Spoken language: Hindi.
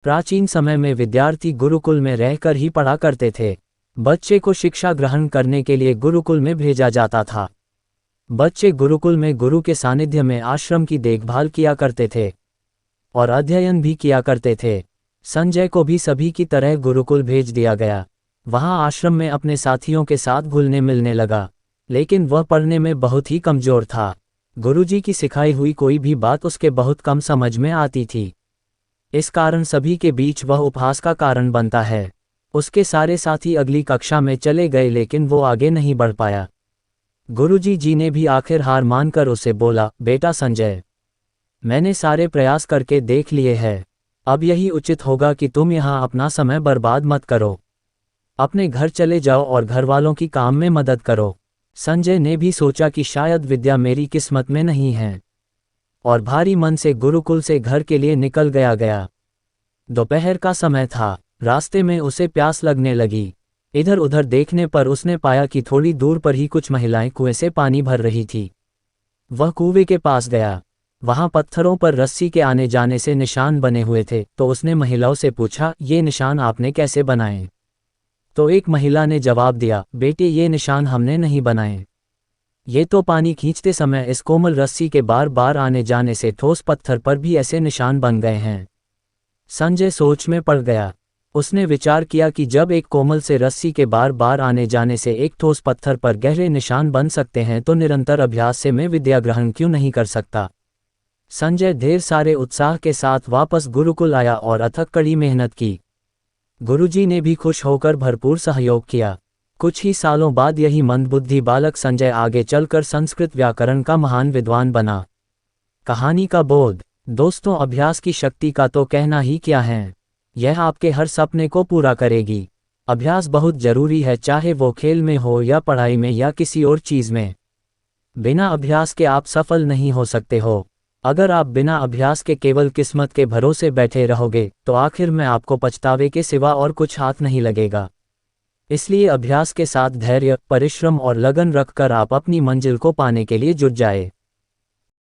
प्राचीन समय में विद्यार्थी गुरुकुल में रहकर ही पढ़ा करते थे। बच्चे को शिक्षा ग्रहण करने के लिए गुरुकुल में भेजा जाता था। बच्चे गुरुकुल में गुरु के सानिध्य में आश्रम की देखभाल किया करते थे और अध्ययन भी किया करते थे। संजय को भी सभी की तरह गुरुकुल भेज दिया गया। वहां आश्रम में अपने साथियों के साथ घुलने मिलने लगा, लेकिन वह पढ़ने में बहुत ही कमजोर था। गुरुजी की सिखाई हुई कोई भी बात उसके बहुत कम समझ में आती थी। इस कारण सभी के बीच वह उपहास का कारण बनता है। उसके सारे साथी अगली कक्षा में चले गए, लेकिन वो आगे नहीं बढ़ पाया। गुरुजी जी ने भी आखिर हार मानकर उसे बोला, बेटा संजय, मैंने सारे प्रयास करके देख लिए हैं। अब यही उचित होगा कि तुम यहाँ अपना समय बर्बाद मत करो। अपने घर चले जाओ और घरवालों की काम में मदद करो। संजय ने भी सोचा कि शायद विद्या मेरी किस्मत में नहीं है, और भारी मन से गुरुकुल से घर के लिए निकल गया। दोपहर का समय था। रास्ते में उसे प्यास लगने लगी। इधर उधर देखने पर उसने पाया कि थोड़ी दूर पर ही कुछ महिलाएं कुएं से पानी भर रही थी। वह कुएं के पास गया। वहां पत्थरों पर रस्सी के आने जाने से निशान बने हुए थे, तो उसने महिलाओं से पूछा, ये निशान आपने कैसे बनाए? तो एक महिला ने जवाब दिया, बेटे ये निशान हमने नहीं बनाए। ये तो पानी खींचते समय इस कोमल रस्सी के बार बार आने जाने से ठोस पत्थर पर भी ऐसे निशान बन गए हैं। संजय सोच में पड़ गया। उसने विचार किया कि जब एक कोमल से रस्सी के बार बार आने जाने से एक ठोस पत्थर पर गहरे निशान बन सकते हैं, तो निरंतर अभ्यास से मैं विद्या ग्रहण क्यों नहीं कर सकता। संजय ढेर सारे उत्साह के साथ वापस गुरुकुल आया और अथक कड़ी मेहनत की। गुरुजी ने भी खुश होकर भरपूर सहयोग किया। कुछ ही सालों बाद यही मंदबुद्धि बालक संजय आगे चलकर संस्कृत व्याकरण का महान विद्वान बना। कहानी का बोध। दोस्तों, अभ्यास की शक्ति का तो कहना ही क्या है। यह आपके हर सपने को पूरा करेगी। अभ्यास बहुत जरूरी है, चाहे वो खेल में हो या पढ़ाई में या किसी और चीज में। बिना अभ्यास के आप सफल नहीं हो सकते हो। अगर आप बिना अभ्यास के केवल किस्मत के भरोसे बैठे रहोगे, तो आखिर में आपको पछतावे के सिवा और कुछ हाथ नहीं लगेगा। इसलिए अभ्यास के साथ धैर्य, परिश्रम और लगन रखकर आप अपनी मंजिल को पाने के लिए जुट जाए।